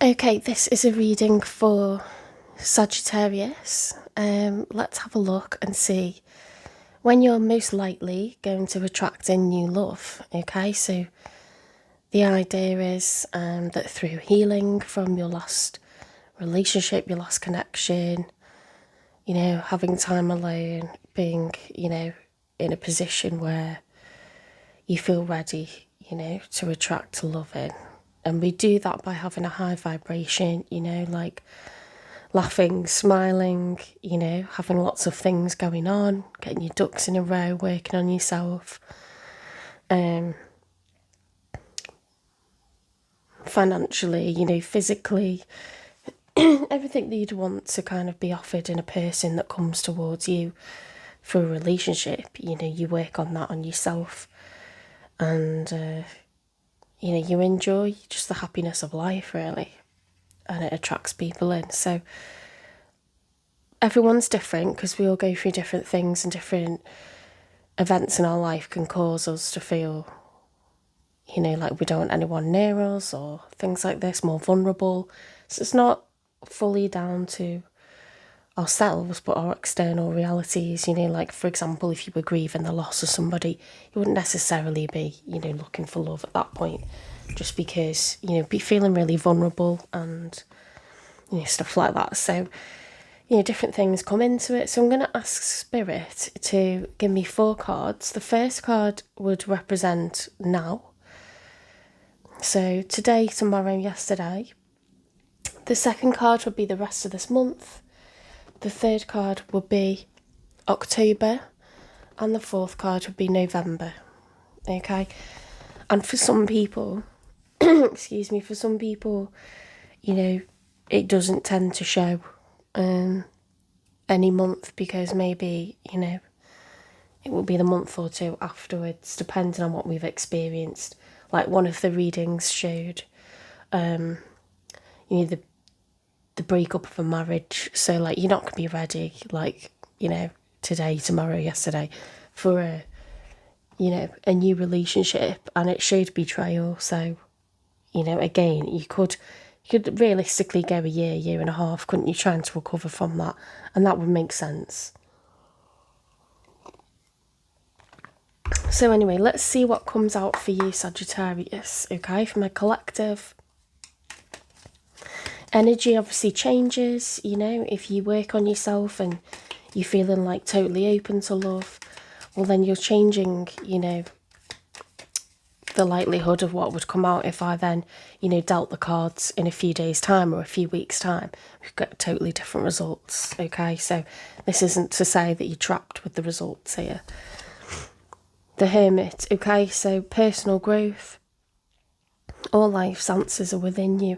Okay, this is a reading for Sagittarius. Let's have a look and see when you're most likely going to attract in new love. Okay, so the idea is that through healing from your last relationship, your last connection, having time alone, being, in a position where you feel ready, to attract love in. And we do that by having a high vibration, like laughing, smiling, having lots of things going on, getting your ducks in a row, working on yourself. Financially, physically, everything that you'd want to kind of be offered in a person that comes towards you for a relationship, you work on that on yourself. And, you enjoy just the happiness of life, really. And it attracts people in. So everyone's different because we all go through different things, and different events in our life can cause us to feel, like we don't want anyone near us or things like this, more vulnerable. So it's not fully down to ourselves, but our external realities. Like, for example, if you were grieving the loss of somebody, you wouldn't necessarily be, looking for love at that point, just because, be feeling really vulnerable and, stuff like that. So, different things come into it. So I'm going to ask Spirit to give me 4 cards. The first card would represent now. So today, tomorrow, yesterday. The second card would be the rest of this month. The third card would be October. And the fourth card would be November. Okay? And for some people, excuse me, for some people, it doesn't tend to show any month, because maybe, it will be the month or two afterwards, depending on what we've experienced. Like one of the readings showed, the breakup of a marriage. So, like, you're not going to be ready, like, today, tomorrow, yesterday, for a new relationship. And it showed betrayal. So, again, you could realistically go a year and a half, couldn't you, trying to recover from that? And that would make sense. So anyway, let's see what comes out for you, Sagittarius, okay? For my collective. Energy obviously changes, if you work on yourself and you're feeling like totally open to love, well, then you're changing, the likelihood of what would come out. If I then, dealt the cards in a few days' time or a few weeks' time, we've got totally different results, okay? So this isn't to say that you're trapped with the results here. The Hermit, okay? So personal growth, all life's answers are within you.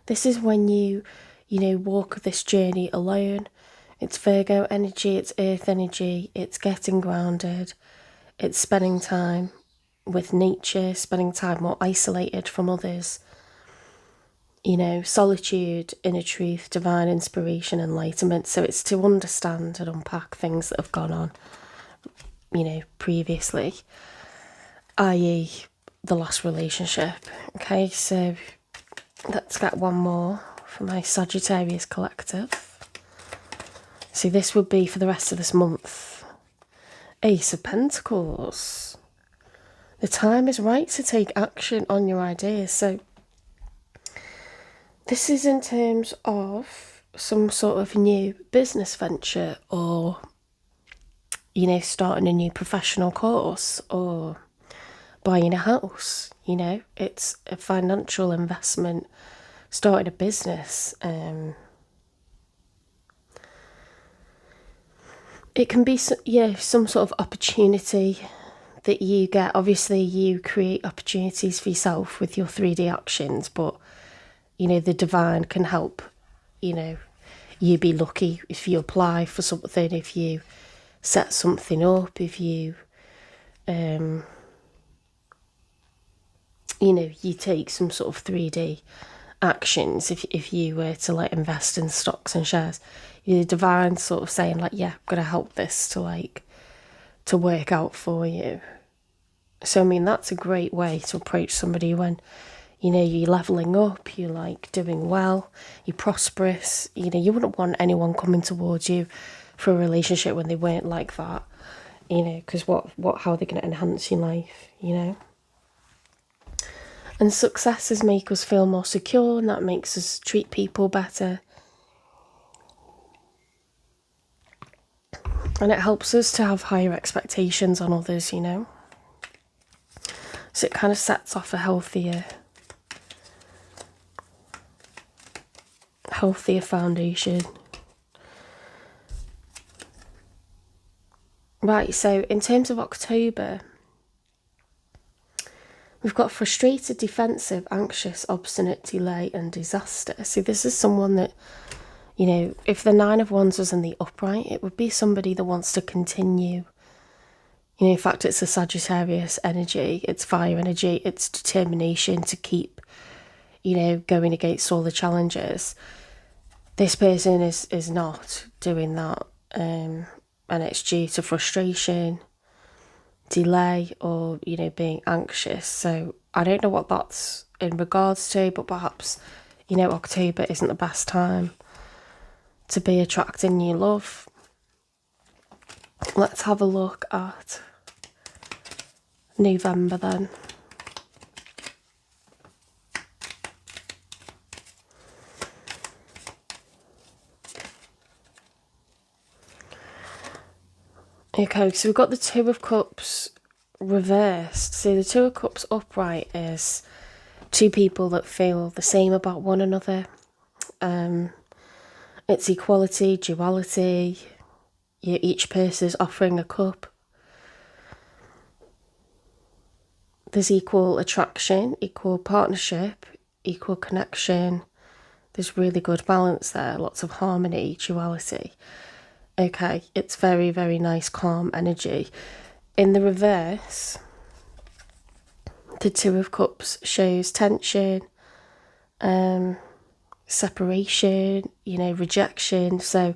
This is when you walk this journey alone. It's Virgo energy, it's earth energy, it's getting grounded, it's spending time with nature, spending time more isolated from others. Solitude, inner truth, divine inspiration, enlightenment. So it's to understand and unpack things that have gone on, previously, i.e. the last relationship. Okay, so let's get one more for my Sagittarius collective. So this would be for the rest of this month. Ace of Pentacles. The time is right to take action on your ideas. So this is in terms of some sort of new business venture, or, starting a new professional course, or buying a house. It's a financial investment, starting a business. It can be, some sort of opportunity that you get. Obviously, you create opportunities for yourself with your 3D actions, but, the divine can help, you be lucky if you apply for something, if you set something up, if you, you take some sort of 3D actions. If you were to, like, invest in stocks and shares, the divine sort of saying, like, yeah, I'm going to help this to work out for you. So, I mean, that's a great way to approach somebody when, You know, you're leveling up, you're like doing well, you're prosperous. You know, you wouldn't want anyone coming towards you for a relationship when they weren't like that. You know, because how are they going to enhance your life, you know? And successes make us feel more secure, and that makes us treat people better. And it helps us to have higher expectations on others, you know? So it kind of sets off a healthier foundation. Right, so in terms of October, we've got frustrated, defensive, anxious, obstinate, delay, and disaster. So this is someone that, you know, if the Nine of Wands was in the upright, it would be somebody that wants to continue. You know, in fact, it's a Sagittarius energy, it's fire energy, it's determination to keep, you know, going against all the challenges. This person is not doing that, and it's due to frustration, delay, or, you know, being anxious. So I don't know what that's in regards to, but perhaps, you know, October isn't the best time to be attracting new love. Let's have a look at November then. Okay, so we've got the Two of Cups reversed. So the Two of Cups upright is two people that feel the same about one another. It's equality, duality. Each person is offering a cup. There's equal attraction, equal partnership, equal connection. There's really good balance there, lots of harmony, duality. Okay, it's very, very nice, calm energy. In the reverse, the Two of Cups shows tension, separation, you know, rejection. So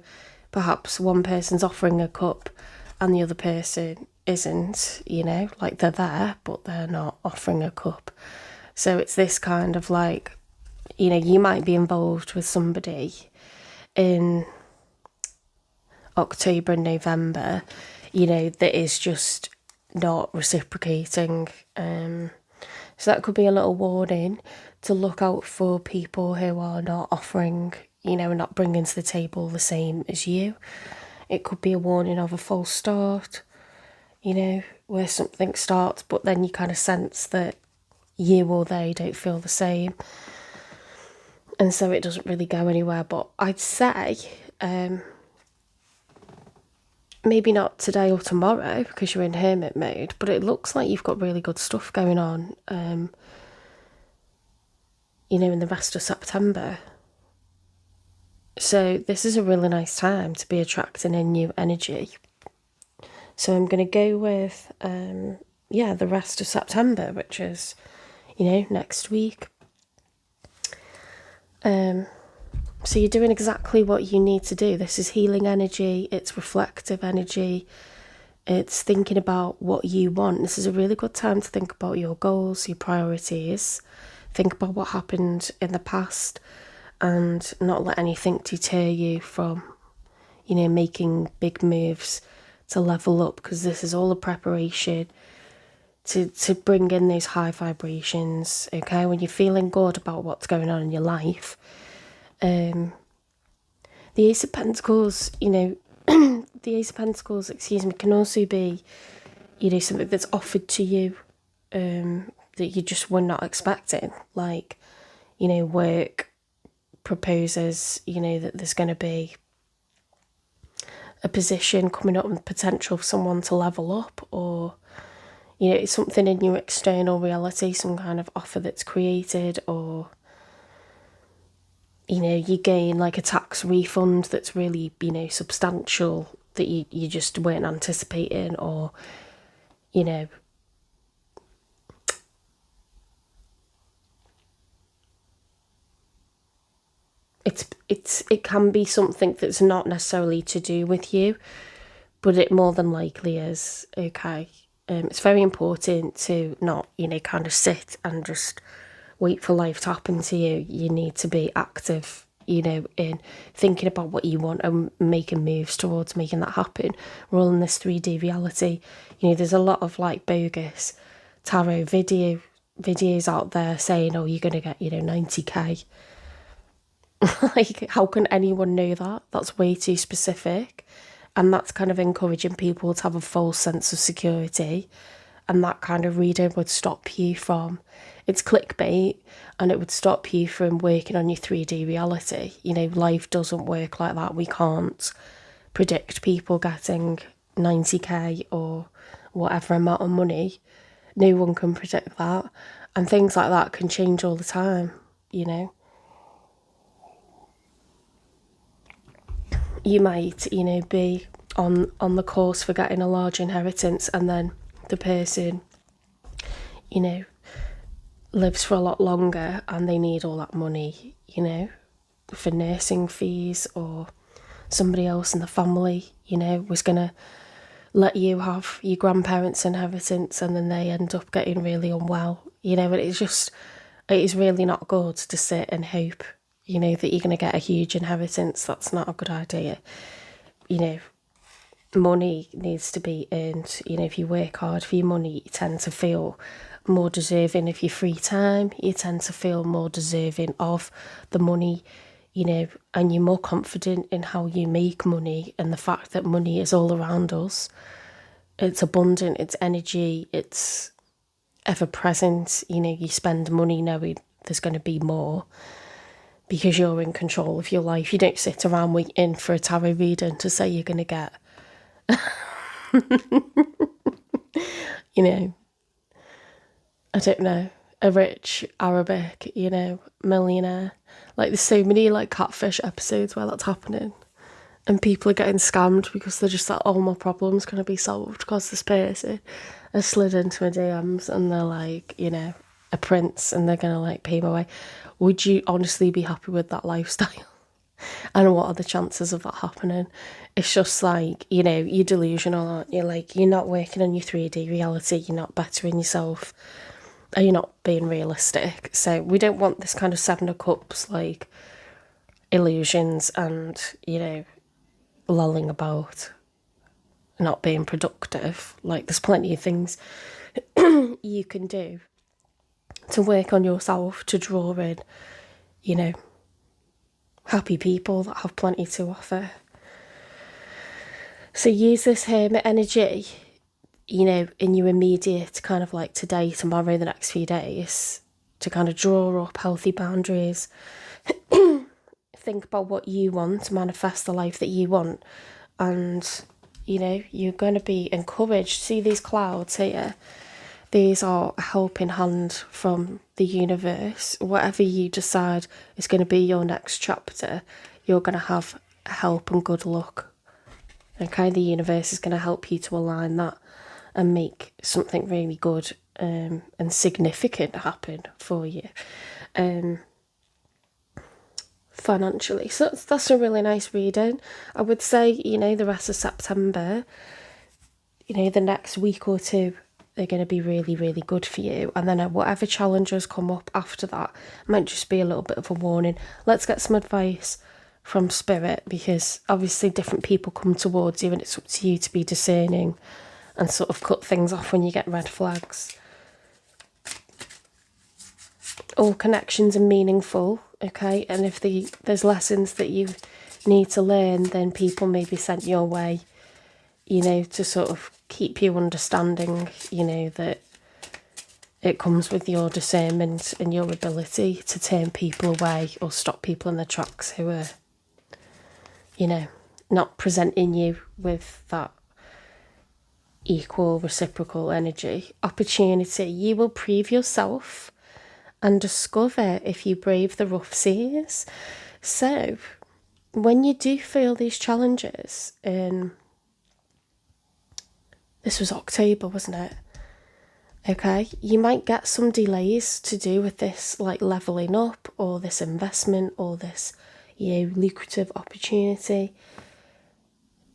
perhaps one person's offering a cup and the other person isn't, you know, like they're there, but they're not offering a cup. So it's this kind of like, you know, you might be involved with somebody in October and November, you know, that is just not reciprocating. So that could be a little warning to look out for people who are not offering, you know, not bringing to the table the same as you. It could be a warning of a false start, you know, where something starts, but then you kind of sense that you or they don't feel the same. And so it doesn't really go anywhere. But I'd say maybe not today or tomorrow because you're in hermit mode, but it looks like you've got really good stuff going on, you know, in the rest of September. So this is a really nice time to be attracting in new energy. So I'm going to go with, the rest of September, which is, you know, next week. So you're doing exactly what you need to do. This is healing energy, it's reflective energy, it's thinking about what you want. This is a really good time to think about your goals, your priorities, think about what happened in the past and not let anything deter you from, you know, making big moves to level up, because this is all a preparation to bring in those high vibrations, okay? When you're feeling good about what's going on in your life, the Ace of Pentacles, you know, the Ace of Pentacles, can also be, you know, something that's offered to you that you just were not expecting. Like, you know, work proposes, you know, that there's going to be a position coming up with potential for someone to level up, or, you know, it's something in your external reality, some kind of offer that's created, or, you know, you gain like a tax refund that's really, you know, substantial that you just weren't anticipating, or, you know, it can be something that's not necessarily to do with you, but it more than likely is, okay? It's very important to not, you know, kind of sit and just wait for life to happen to you. You need to be active, you know, in thinking about what you want and making moves towards making that happen. We're all in this 3D reality. You know, there's a lot of like bogus tarot videos out there saying, oh, you're going to get, you know, 90k. Like, how can anyone know that? That's way too specific. And that's kind of encouraging people to have a false sense of security. And that kind of reading would stop you from, it's clickbait, and it would stop you from working on your 3D reality. You know, life doesn't work like that. We can't predict people getting 90k or whatever amount of money. No one can predict that. And things like that can change all the time, you know. You might, you know, be on the course for getting a large inheritance, and then the person, you know, lives for a lot longer and they need all that money, you know, for nursing fees, or somebody else in the family, you know, was going to let you have your grandparents' inheritance, and then they end up getting really unwell, you know. And it's just, it is really not good to sit and hope, you know, that you're going to get a huge inheritance. That's not a good idea. You know, money needs to be earned. You know, if you work hard for your money, you tend to feel more deserving of your free time. You tend to feel more deserving of the money, you know, and you're more confident in how you make money, and the fact that money is all around us. It's abundant, it's energy, it's ever present. You know, you spend money knowing there's going to be more, because you're in control of your life. You don't sit around waiting for a tarot reading to say you're going to get, you know, I don't know, a rich Arabic, you know, millionaire. Like, there's so many like catfish episodes where that's happening, and people are getting scammed because they're just like, all my problems going to be solved because this person has slid into my DMs and they're like, you know, a prince, and they're going to like pay my way. Would you honestly be happy with that lifestyle? And what are the chances of that happening? It's just like, you know, you're delusional, aren't you? Like, you're not working on your 3D reality, you're not bettering yourself, and you're not being realistic. So we don't want this kind of Seven of Cups, like, illusions and, you know, lolling about, not being productive. Like, there's plenty of things you can do to work on yourself, to draw in, you know, happy people that have plenty to offer. So use this hermit energy, you know, in your immediate kind of like today, tomorrow, the next few days, to kind of draw up healthy boundaries. Think about what you want, manifest the life that you want, and, you know, you're going to be encouraged. See these clouds here? These are a helping hand from the universe. Whatever you decide is going to be your next chapter, you're going to have help and good luck. Okay, the universe is going to help you to align that and make something really good and significant happen for you financially. So that's a really nice reading. I would say, you know, the rest of September, you know, the next week or two, they're going to be really, really good for you. And then whatever challenges come up after that might just be a little bit of a warning. Let's get some advice from Spirit, because obviously different people come towards you, and it's up to you to be discerning and sort of cut things off when you get red flags. All connections are meaningful, okay? And if there's lessons that you need to learn, then people may be sent your way, you know, to sort of keep you understanding, you know, that it comes with your discernment and your ability to turn people away or stop people in their tracks who are, you know, not presenting you with that equal reciprocal energy. Opportunity. You will prove yourself and discover if you brave the rough seas. So when you do feel these challenges, this was October, wasn't it? Okay, you might get some delays to do with this, like leveling up, or this investment, or this, you know, lucrative opportunity.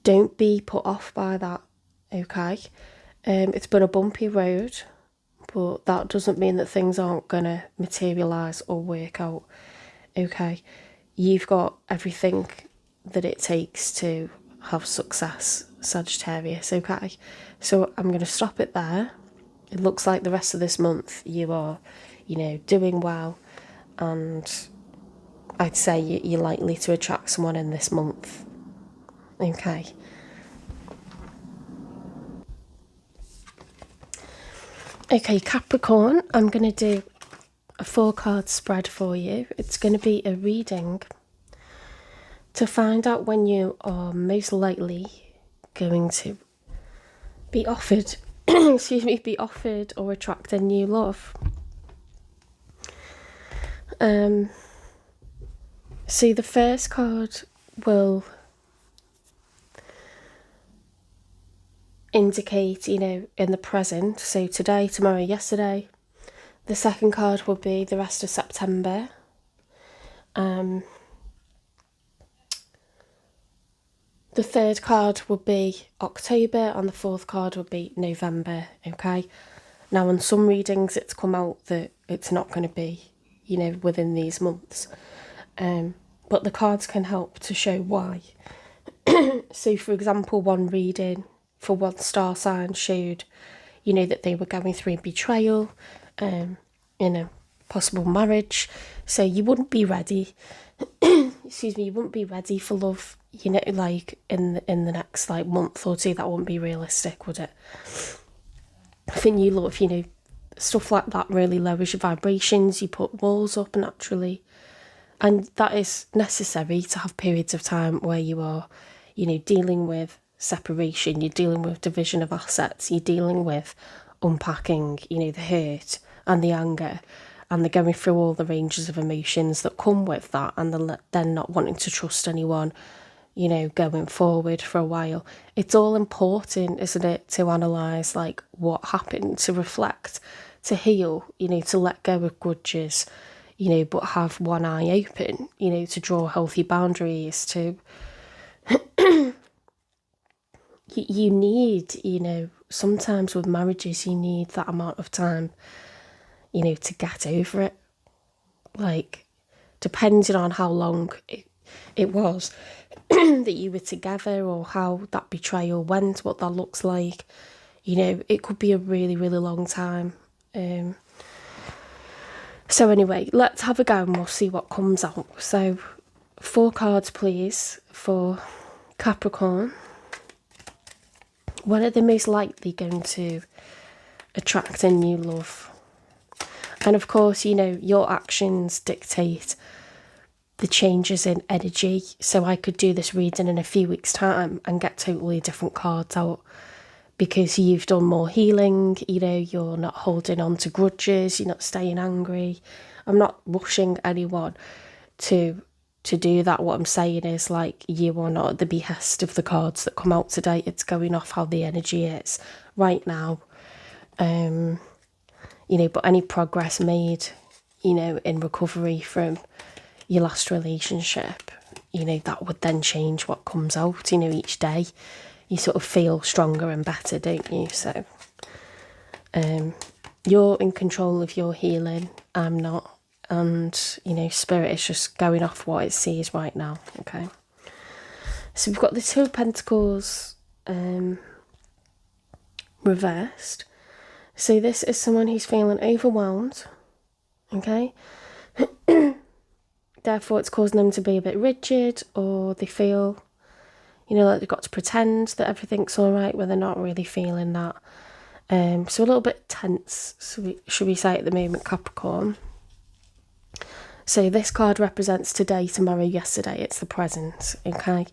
Don't be put off by that, okay? It's been a bumpy road, but that doesn't mean that things aren't going to materialise or work out, okay? You've got everything that it takes to have success, Sagittarius, okay? So I'm going to stop it there. It looks like the rest of this month you are, doing well, and I'd say you're likely to attract someone in this month, okay? Okay, Capricorn, I'm going to do a 4-card spread for you. It's going to be a reading to find out when you are most likely going to be offered, be offered or attract a new love. So the first card will indicate, in the present, so today, tomorrow, yesterday. The second card will be the rest of September. The third card will be October, and the fourth card will be November, okay? Now, on some readings, it's come out that it's not going to be, within these months. But the cards can help to show why. So, for example, one reading for one star sign showed, that they were going through betrayal, possible marriage. So you wouldn't be ready, you wouldn't be ready for love, like in the next month or two. That wouldn't be realistic, would it? I think you love, stuff like that really lowers your vibrations. You put walls up naturally. And that is necessary to have periods of time where you are, dealing with separation, you're dealing with division of assets, you're dealing with unpacking, the hurt and the anger, and they're going through all the ranges of emotions that come with that, and then not wanting to trust anyone, going forward for a while. It's all important, isn't it, to analyse what happened, to reflect, to heal, to let go of grudges, but have one eye open, to draw healthy boundaries, to you need, sometimes with marriages, you need that amount of time, to get over it. Depending on how long it was that you were together, or how that betrayal went, what that looks like, it could be a really, really long time. So anyway, let's have a go and we'll see what comes out. So 4 cards, please, for Capricorn. When are they most likely going to attract a new love? And of course, your actions dictate the changes in energy. So I could do this reading in a few weeks' time and get totally different cards out, because you've done more healing, you're not holding on to grudges, you're not staying angry. I'm not rushing anyone to do that. What I'm saying is, you are not at the behest of the cards that come out today. It's going off how the energy is right now. But any progress made, in recovery from your last relationship, that would then change what comes out, each day. You sort of feel stronger and better, don't you? So you're in control of your healing. I'm not. And, Spirit is just going off what it sees right now, okay? So we've got the 2 of Pentacles reversed. So this is someone who's feeling overwhelmed, okay? Therefore, it's causing them to be a bit rigid, or they feel, like they've got to pretend that everything's all right when they're not really feeling that. So a little bit tense, should we say, at the moment, Capricorn. So this card represents today, tomorrow, yesterday. It's the present, okay?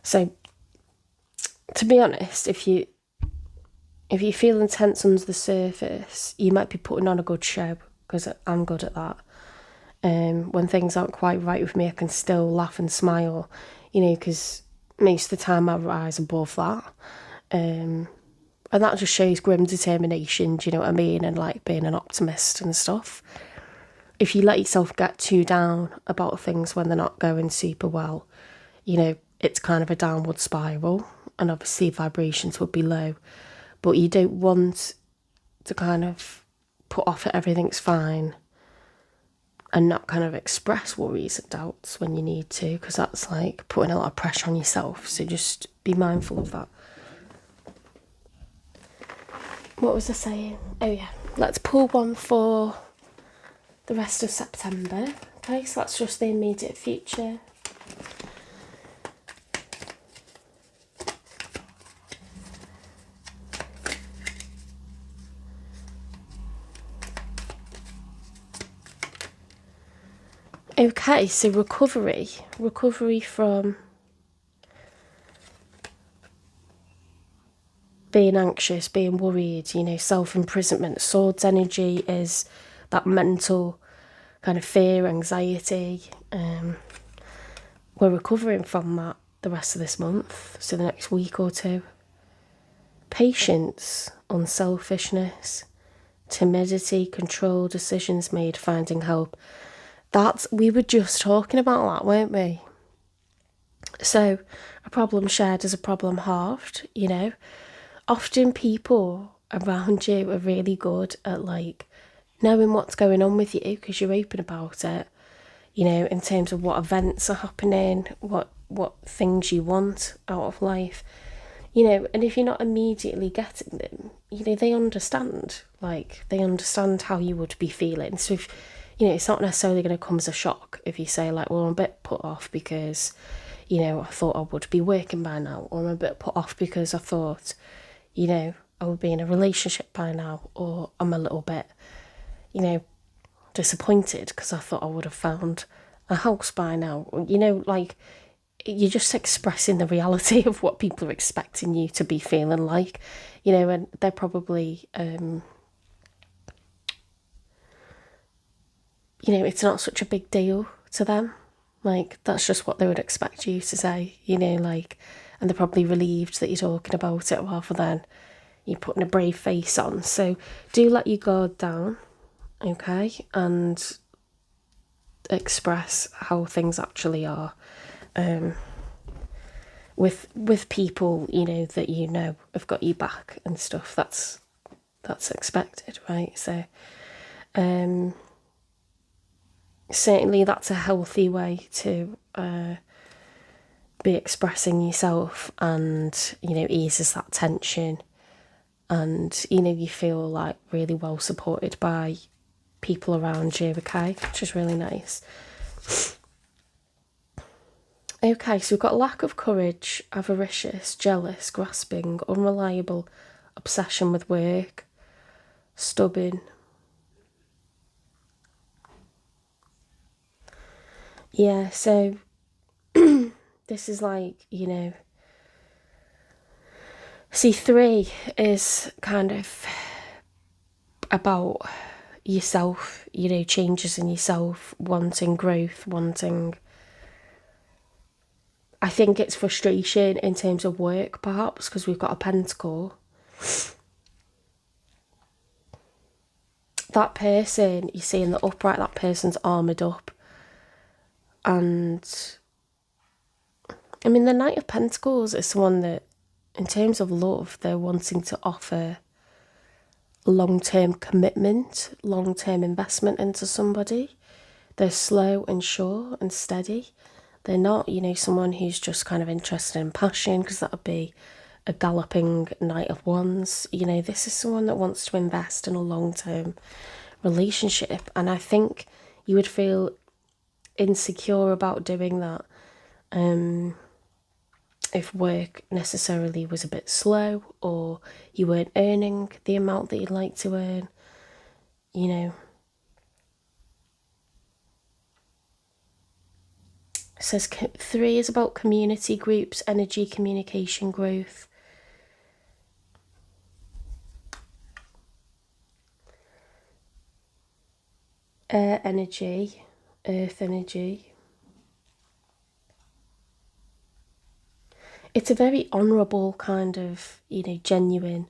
So, to be honest, if you feel intense under the surface, you might be putting on a good show, because I'm good at that. When things aren't quite right with me, I can still laugh and smile, because most of the time I rise above that. And that just shows grim determination, do you know what I mean? And being an optimist and stuff. If you let yourself get too down about things when they're not going super well, it's kind of a downward spiral, and obviously vibrations would be low. But you don't want to kind of put off that everything's fine and not kind of express worries and doubts when you need to, because that's like putting a lot of pressure on yourself. So just be mindful of that. What was I saying? Oh yeah, let's pull one for the rest of September. Okay, so that's just the immediate future. Okay, so recovery from being anxious, being worried, self-imprisonment. Swords energy is that mental kind of fear, anxiety. We're recovering from that the rest of this month, so the next week or two. Patience, unselfishness, timidity, control, decisions made, finding help. We were just talking about that, weren't we? So a problem shared is a problem halved, Often people around you are really good at like knowing what's going on with you because you're open about it, in terms of what events are happening, what things you want out of life, and if you're not immediately getting them, they understand, they understand how you would be feeling. So if, it's not necessarily going to come as a shock if you say like, well, I'm a bit put off because, I thought I would be working by now, or I'm a bit put off because I thought, I would be in a relationship by now, or I'm a little bit, disappointed because I thought I would have found a house by now. You're just expressing the reality of what people are expecting you to be feeling like, and they're probably, it's not such a big deal to them. That's just what they would expect you to say, and they're probably relieved that you're talking about it rather than you putting a brave face on. So do let your guard down, okay, and express how things actually are, with people that have got you back and stuff. That's expected, right? So certainly that's a healthy way to be expressing yourself, and eases that tension, and you feel like really well supported by people around you, okay, which is really nice. Okay, so we've got lack of courage, avaricious, jealous, grasping, unreliable, obsession with work, stubborn. Yeah, so this is like, see, 3 is kind of about yourself, changes in yourself, wanting growth, I think it's frustration in terms of work, perhaps, because we've got a pentacle. That person you see in the upright, that person's armoured up. And I mean, the Knight of Pentacles is someone that, in terms of love, they're wanting to offer long-term commitment, long-term investment into somebody. They're slow and sure and steady. They're not, someone who's just kind of interested in passion, because that would be a galloping Knight of Wands. This is someone that wants to invest in a long-term relationship. And I think you would feel insecure about doing that if work necessarily was a bit slow, or you weren't earning the amount that you'd like to earn, It says 3 is about community groups, energy, communication, growth. Air energy, earth energy. It's a very honourable kind of, genuine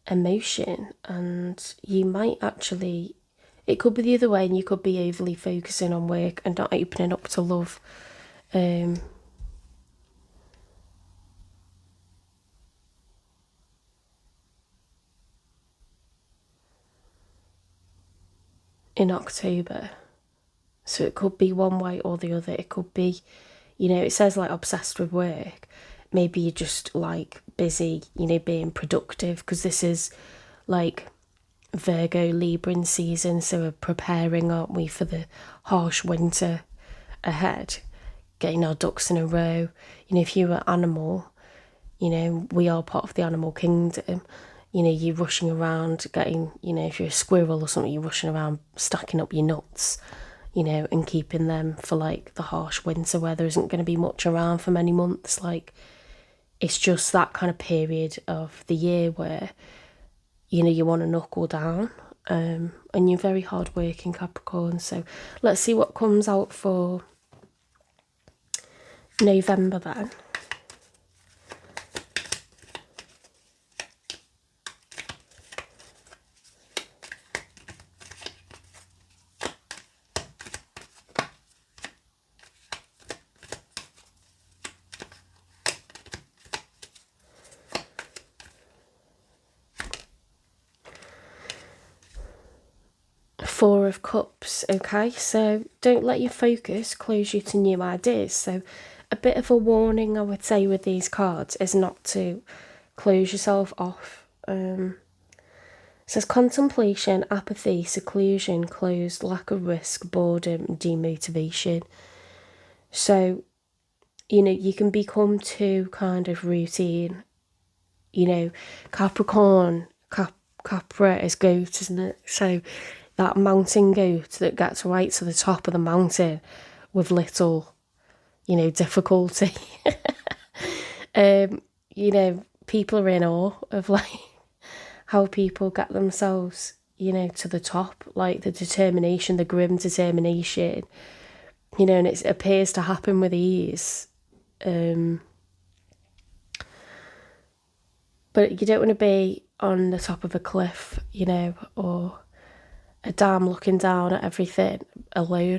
emotion, and you might actually, it could be the other way, and you could be overly focusing on work and not opening up to love. in October. So it could be one way or the other. It could be, you know, it says like obsessed with work. Maybe you're just like busy, you know, being productive, because this is like Virgo Libran season, so we're preparing, aren't we, for the harsh winter ahead, getting our ducks in a row. You know, if you're an animal, you know, we are part of the animal kingdom. You know, you're rushing around getting, you know, if you're a squirrel or something, you're rushing around stacking up your nuts, you know, and keeping them for like the harsh winter where there isn't going to be much around for many months. Like, it's just that kind of period of the year where, you know, you want to knuckle down, and you're very hardworking, Capricorn. So let's see what comes out for November then. Four of Cups, okay, so don't let your focus close you to new ideas. So a bit of a warning, I would say, with these cards is not to close yourself off. It says contemplation, apathy, seclusion, closed, lack of risk, boredom, demotivation. So, you know, you can become too kind of routine. You know, Capricorn, Capra is goat, isn't it? So that mountain goat that gets right to the top of the mountain with little, you know, difficulty. You know, people are in awe of like how people get themselves, you know, to the top, like the determination, the grim determination, you know, and it appears to happen with ease. But you don't want to be on the top of a cliff, you know, or a dam looking down at everything alone.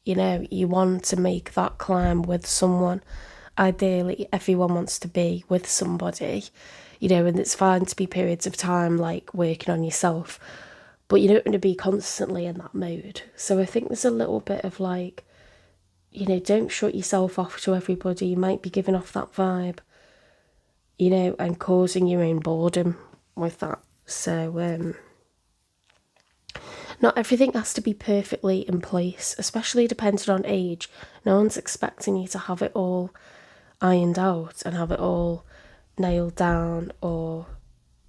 You know, you want to make that climb with someone. Ideally, everyone wants to be with somebody, you know, and it's fine to be periods of time like working on yourself, but you don't want to be constantly in that mode. So I think there's a little bit of like, you know, don't shut yourself off to everybody. You might be giving off that vibe, you know, and causing your own boredom with that. So, not everything has to be perfectly in place, especially depending on age. No one's expecting you to have it all ironed out and have it all nailed down or,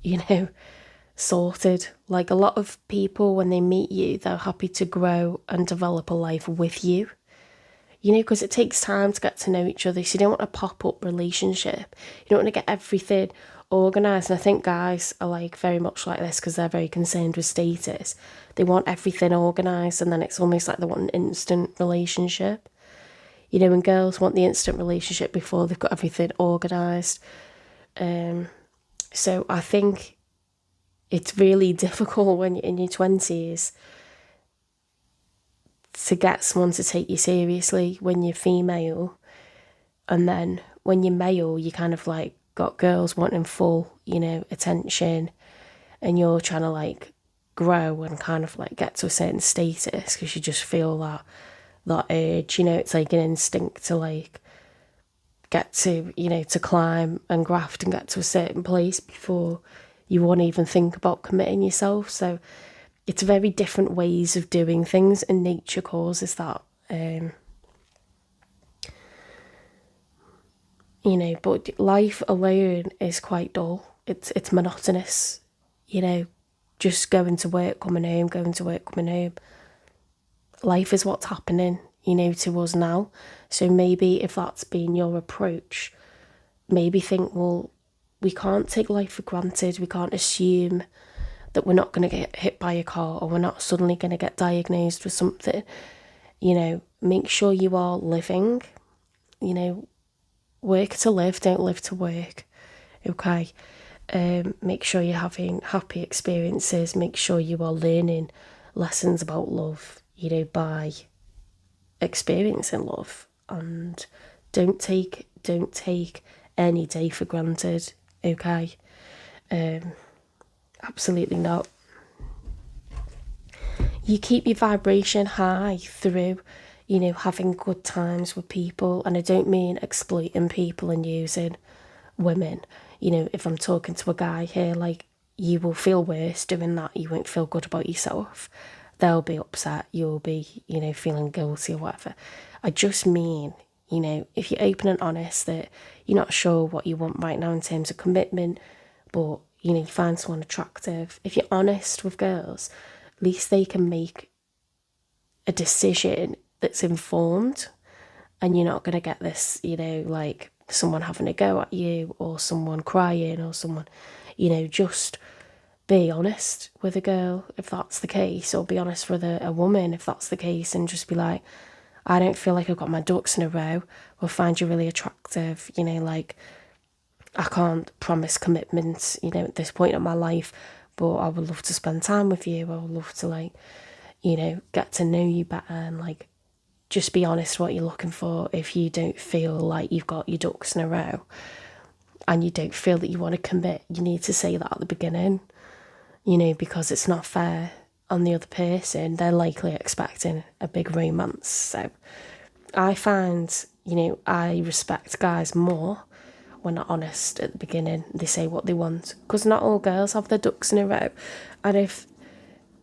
you know, sorted. Like a lot of people, when they meet you, they're happy to grow and develop a life with you. You know, because it takes time to get to know each other. So you don't want a pop-up relationship. You don't want to get everything organised. And I think guys are like very much like this because they're very concerned with status. They want everything organised, and then it's almost like they want an instant relationship. You know, and girls want the instant relationship before they've got everything organised. So I think it's really difficult when you're in your 20s to get someone to take you seriously when you're female. And then when you're male, you kind of like got girls wanting full, you know, attention, and you're trying to like grow and kind of like get to a certain status because you just feel that urge, you know, it's like an instinct to like get to, you know, to climb and graft and get to a certain place before you want to even think about committing yourself. So it's very different ways of doing things, and nature causes that. You know, but life alone is quite dull. It's monotonous, you know, just going to work, coming home, going to work, coming home. Life is what's happening, you know, to us now. So maybe if that's been your approach, maybe think, well, we can't take life for granted. We can't assume that we're not going to get hit by a car or we're not suddenly going to get diagnosed with something. You know, make sure you are living, you know, work to live, don't live to work, okay? Make sure you're having happy experiences, make sure you are learning lessons about love, you know, by experiencing love, and don't take any day for granted, okay? Absolutely not. You keep your vibration high through, having good times with people. And I don't mean exploiting people and using women. If I'm talking to a guy here, like, you will feel worse doing that. You won't feel good about yourself. They'll be upset. You'll be, feeling guilty or whatever. I just mean, if you're open and honest that you're not sure what you want right now in terms of commitment, but, you find someone attractive. If you're honest with girls, at least they can make a decision that's informed, and you're not going to get this, like someone having a go at you or someone crying or someone, just be honest with a girl if that's the case, or be honest with a woman if that's the case, and just be like, I don't feel like I've got my ducks in a row, or find you really attractive, like, I can't promise commitment, at this point in my life, but I would love to spend time with you. I would love to, like, get to know you better, and, like, just be honest what you're looking for. If you don't feel like you've got your ducks in a row and you don't feel that you want to commit, you need to say that at the beginning, because it's not fair on the other person. They're likely expecting a big romance. So I find, I respect guys more when they're honest at the beginning. They say what they want, because not all girls have their ducks in a row. And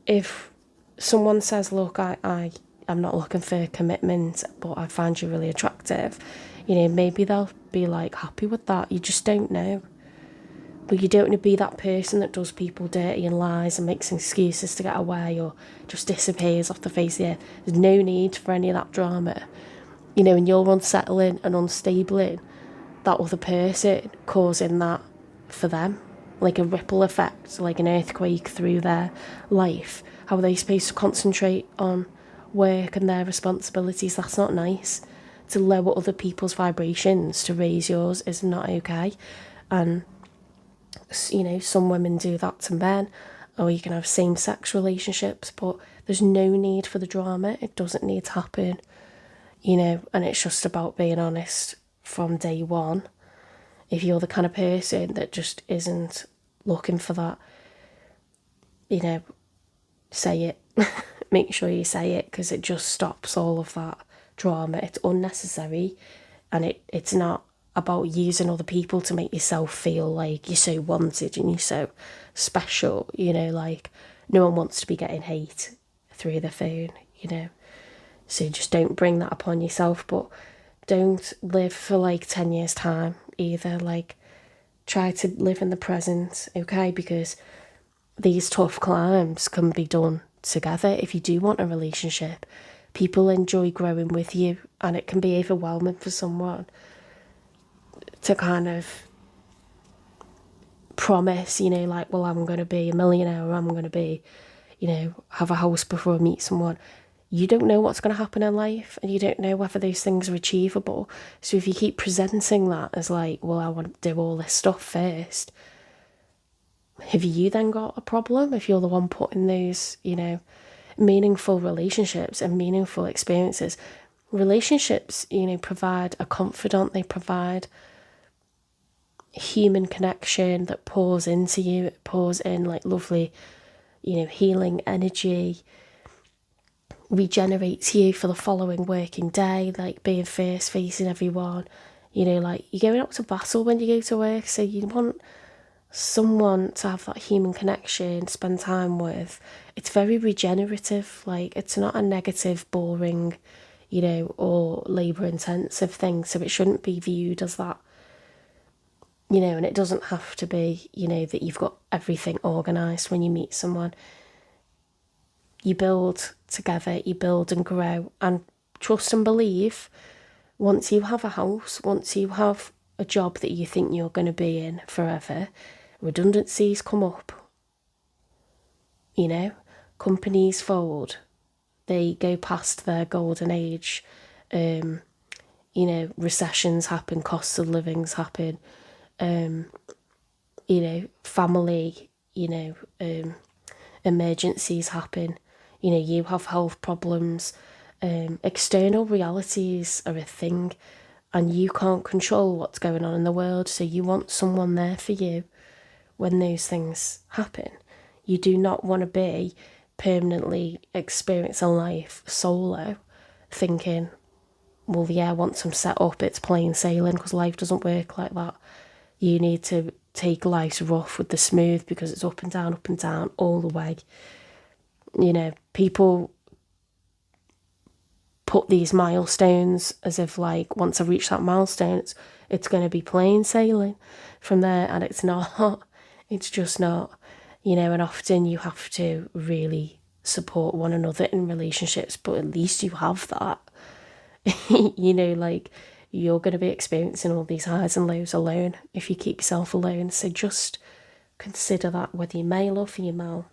if someone says, look, I'm not looking for commitment, but I find you really attractive, maybe they'll be like happy with that. You just don't know. But you don't want to be that person that does people dirty and lies and makes excuses to get away, or just disappears off the face of the earth. There's no need for any of that drama. And you're unsettling and unstable in that other person, causing that for them, like a ripple effect, like an earthquake through their life. How are they supposed to concentrate on work and their responsibilities? That's not nice. To lower other people's vibrations to raise yours is not okay. And some women do that to men, or you can have same-sex relationships, but there's no need for the drama. It doesn't need to happen, and it's just about being honest from day one. If you're the kind of person that just isn't looking for that, say it. Make sure you say it, because it just stops all of that drama. It's unnecessary, and it's not about using other people to make yourself feel like you're so wanted and you're so special. Like, no one wants to be getting hate through the phone. So just don't bring that upon yourself. But don't live for like 10 years time either. Like, try to live in the present, okay? Because these tough climbs can be done together. If you do want a relationship, people enjoy growing with you, and it can be overwhelming for someone to kind of promise, like, well, I'm going to be a millionaire, or I'm going to be, have a house before I meet someone. You don't know what's going to happen in life, and you don't know whether those things are achievable. So if you keep presenting that as like, well, I want to do all this stuff first, have you then got a problem if you're the one putting those, meaningful relationships and meaningful experiences? Relationships, provide a confidant. They provide human connection that pours into you. It pours in like lovely, healing energy, regenerates you for the following working day, like being first facing everyone. Like, you're going out to battle when you go to work, so you want someone to have that human connection, spend time with. It's very regenerative. Like, it's not a negative, boring, or labour intensive thing, so it shouldn't be viewed as that. And it doesn't have to be, that you've got everything organised when you meet someone. You build together, you build and grow, and trust and believe. Once you have a house, once you have a job that you think you're going to be in forever, redundancies come up. Companies fold. They go past their golden age. Recessions happen, costs of livings happen. Family, emergencies happen. You have health problems. External realities are a thing, and you can't control what's going on in the world, so you want someone there for you when those things happen. You do not want to be permanently experiencing life solo, thinking, well, yeah, once I'm set up, it's plain sailing, because life doesn't work like that. You need to take life's rough with the smooth, because it's up and down all the way. You know, people put these milestones as if, like, once I reach that milestone, it's going to be plain sailing from there, and it's not. It's just not, you know. And often you have to really support one another in relationships, but at least you have that. You know, like, you're going to be experiencing all these highs and lows alone if you keep yourself alone. So just consider that, whether you're male or female.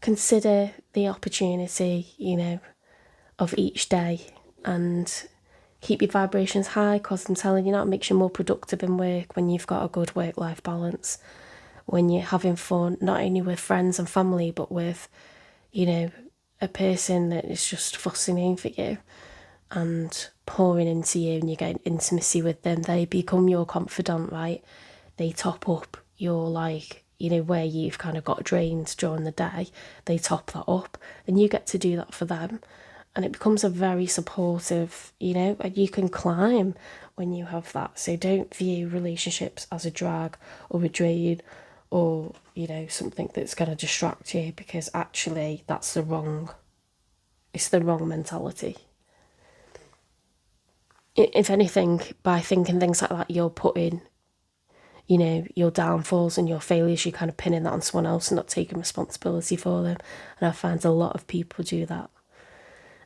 Consider the opportunity, you know, of each day, and keep your vibrations high, because I'm telling you, that makes you more productive in work when you've got a good work-life balance, when you're having fun, not only with friends and family, but with, you know, a person that is just fussing in for you and pouring into you, and you're getting intimacy with them. They become your confidant, right? They top up your, like, you know, where you've kind of got drained during the day, they top that up, and you get to do that for them. And it becomes a very supportive, you know, and you can climb when you have that. So don't view relationships as a drag or a drain, or, you know, something that's going to distract you, because actually it's the wrong mentality. If anything, by thinking things like that, you're putting, you know, your downfalls and your failures, you're kind of pinning that on someone else and not taking responsibility for them. And I find a lot of people do that.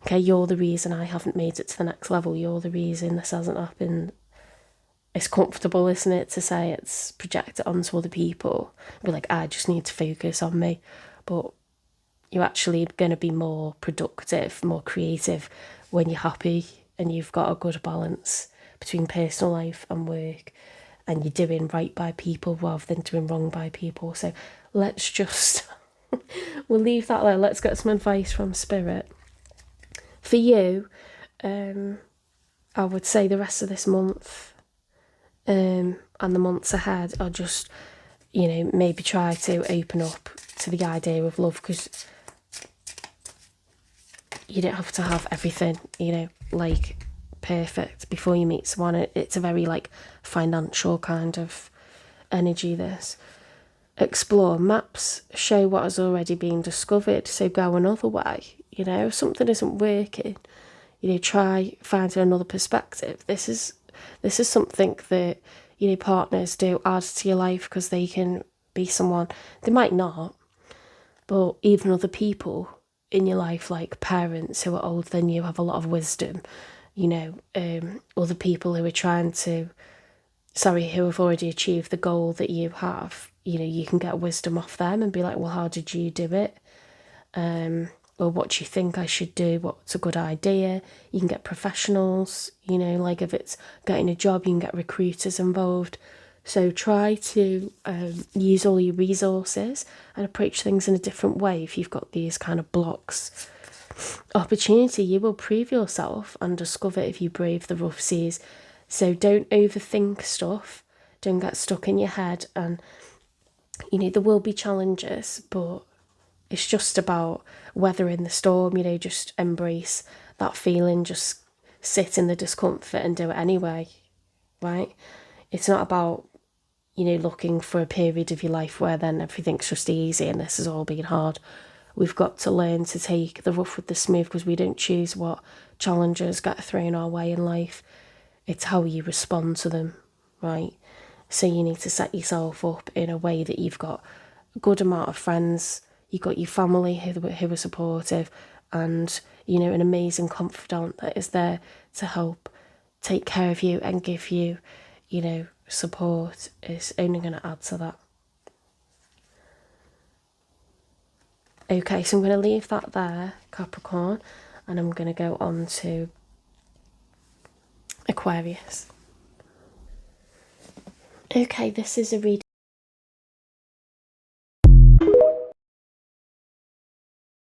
Okay, you're the reason I haven't made it to the next level. You're the reason this hasn't happened. It's comfortable, isn't it, to say it's projected onto other people. Be like, I just need to focus on me. But you're actually going to be more productive, more creative when you're happy and you've got a good balance between personal life and work, and you're doing right by people rather than doing wrong by people. So let's just, we'll leave that there. Let's get some advice from Spirit. For you, I would say the rest of this month and the months ahead are just, you know, maybe try to open up to the idea of love, because you don't have to have everything, you know, like, perfect before you meet someone. It's a very, like, financial kind of energy, this. Explore. Maps show what has already been discovered, so go another way. You know, if something isn't working, you know, try finding another perspective. This is something that, you know, partners do add to your life, because they can be someone, they might not, but even other people in your life, like parents who are older than you, have a lot of wisdom. You know, other people who are who have already achieved the goal that you have, you know, you can get wisdom off them and be like, well, how did you do it? Or what do you think I should do? What's a good idea? You can get professionals, you know, like if it's getting a job, you can get recruiters involved. So try to use all your resources and approach things in a different way if you've got these kind of blocks. Opportunity, you will prove yourself and discover if you brave the rough seas. So don't overthink stuff. Don't get stuck in your head. And, you know, there will be challenges, but it's just about weathering the storm, you know, just embrace that feeling, just sit in the discomfort and do it anyway, right? It's not about, you know, looking for a period of your life where then everything's just easy and this has all been hard. We've got to learn to take the rough with the smooth, because we don't choose what challenges get thrown our way in life. It's how you respond to them, right? So you need to set yourself up in a way that you've got a good amount of friends, you've got your family who are supportive, and, you know, an amazing confidant that is there to help take care of you and give you, you know, support is only going to add to that. Okay, so I'm going to leave that there, Capricorn, and I'm going to go on to Aquarius. Okay, this is a reading